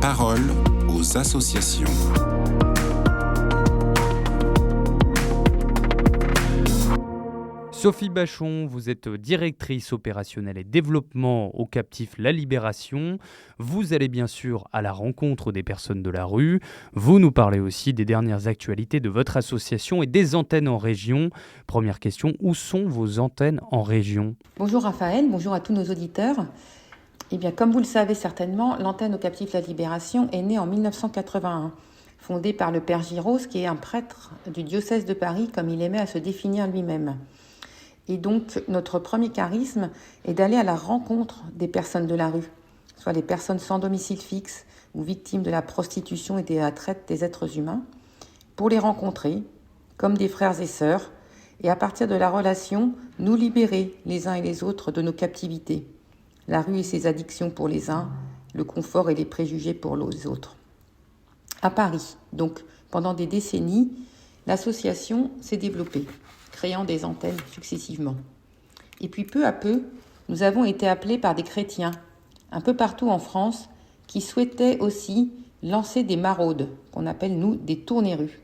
Parole aux associations. Sophie Bachon, vous êtes directrice opérationnelle et développement au captif La Libération. Vous allez bien sûr à la rencontre des personnes de la rue. Vous nous parlez aussi des dernières actualités de votre association et des antennes en région. Première question, où sont vos antennes en région ? Bonjour Raphaël, bonjour à tous nos auditeurs. Eh bien, comme vous le savez certainement, l'antenne au captif La Libération est née en 1981, fondée par le père Giros, qui est un prêtre du diocèse de Paris, comme il aimait à se définir lui-même. Et donc, notre premier charisme est d'aller à la rencontre des personnes de la rue, soit les personnes sans domicile fixe ou victimes de la prostitution et de la traite des êtres humains, pour les rencontrer comme des frères et sœurs, et à partir de la relation, nous libérer les uns et les autres de nos captivités. La rue et ses addictions pour les uns, le confort et les préjugés pour les autres. À Paris, donc, pendant des décennies, l'association s'est développée, créant des antennes successivement. Et puis peu à peu, nous avons été appelés par des chrétiens, un peu partout en France, qui souhaitaient aussi lancer des maraudes, qu'on appelle nous des tournées-rues.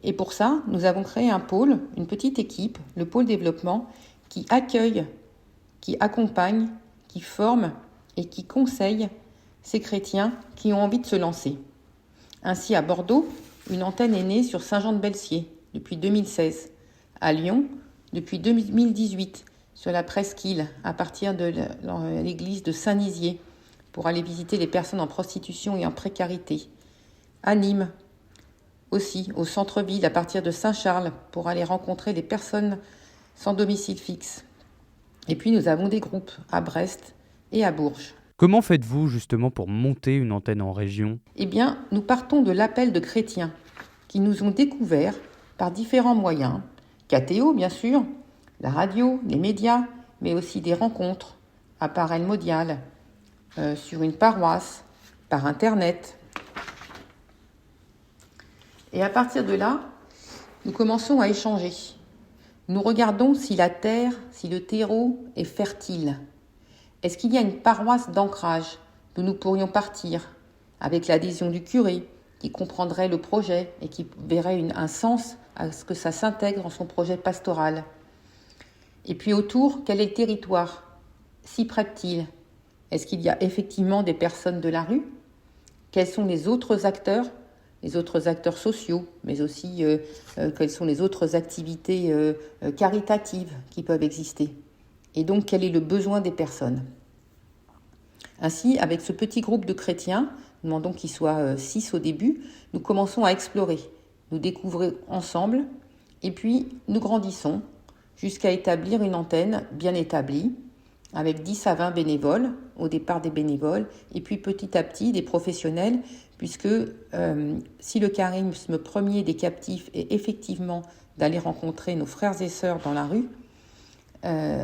Et pour ça, nous avons créé un pôle, une petite équipe, le pôle développement, qui accueille, qui accompagne, qui forme et qui conseille ces chrétiens qui ont envie de se lancer. Ainsi, à Bordeaux, une antenne est née sur Saint-Jean-de-Belsier depuis 2016. À Lyon, depuis 2018, sur la presqu'île, à partir de l'église de Saint-Nizier, pour aller visiter les personnes en prostitution et en précarité. À Nîmes, aussi, au centre-ville, à partir de Saint-Charles, pour aller rencontrer les personnes sans domicile fixe. Et puis nous avons des groupes à Brest et à Bourges. Comment faites-vous justement pour monter une antenne en région ? Eh bien, nous partons de l'appel de chrétiens qui nous ont découverts par différents moyens. KTO, bien sûr, la radio, les médias, mais aussi des rencontres à Parel Modial, sur une paroisse, par Internet. Et à partir de là, nous commençons à échanger. Nous regardons si la terre, si le terreau est fertile. Est-ce qu'il y a une paroisse d'ancrage d'où nous pourrions partir, avec l'adhésion du curé, qui comprendrait le projet et qui verrait un sens à ce que ça s'intègre dans son projet pastoral. Et puis autour, quel est le territoire ? S'y prête-t-il ? Est-ce qu'il y a effectivement des personnes de la rue ? Quels sont les autres acteurs sociaux, mais aussi quelles sont les autres activités caritatives qui peuvent exister ? Et donc, quel est le besoin des personnes ? Ainsi, avec ce petit groupe de chrétiens, nous demandons qu'ils soient 6 au début, nous commençons à explorer. Nous découvrons ensemble et puis nous grandissons jusqu'à établir une antenne bien établie avec 10 à 20 bénévoles, au départ des bénévoles, et puis petit à petit des professionnels, puisque si le charisme premier des captifs est effectivement d'aller rencontrer nos frères et sœurs dans la rue,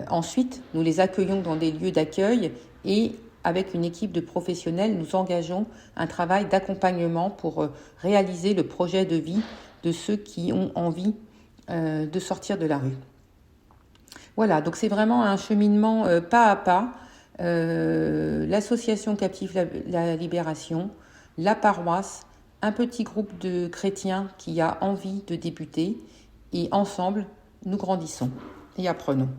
ensuite nous les accueillons dans des lieux d'accueil et avec une équipe de professionnels, nous engageons un travail d'accompagnement pour réaliser le projet de vie de ceux qui ont envie de sortir de la rue. Voilà, donc c'est vraiment un cheminement pas à pas. L'association Captif La Libération, la paroisse, un petit groupe de chrétiens qui a envie de débuter et ensemble, nous grandissons et apprenons.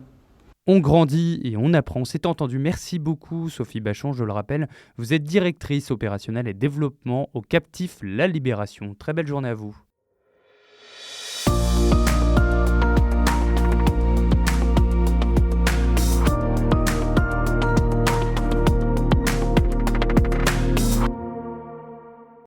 On grandit et on apprend, c'est entendu. Merci beaucoup Sophie Bachon, je le rappelle, vous êtes directrice opérationnelle et développement au captif La Libération. Très belle journée à vous.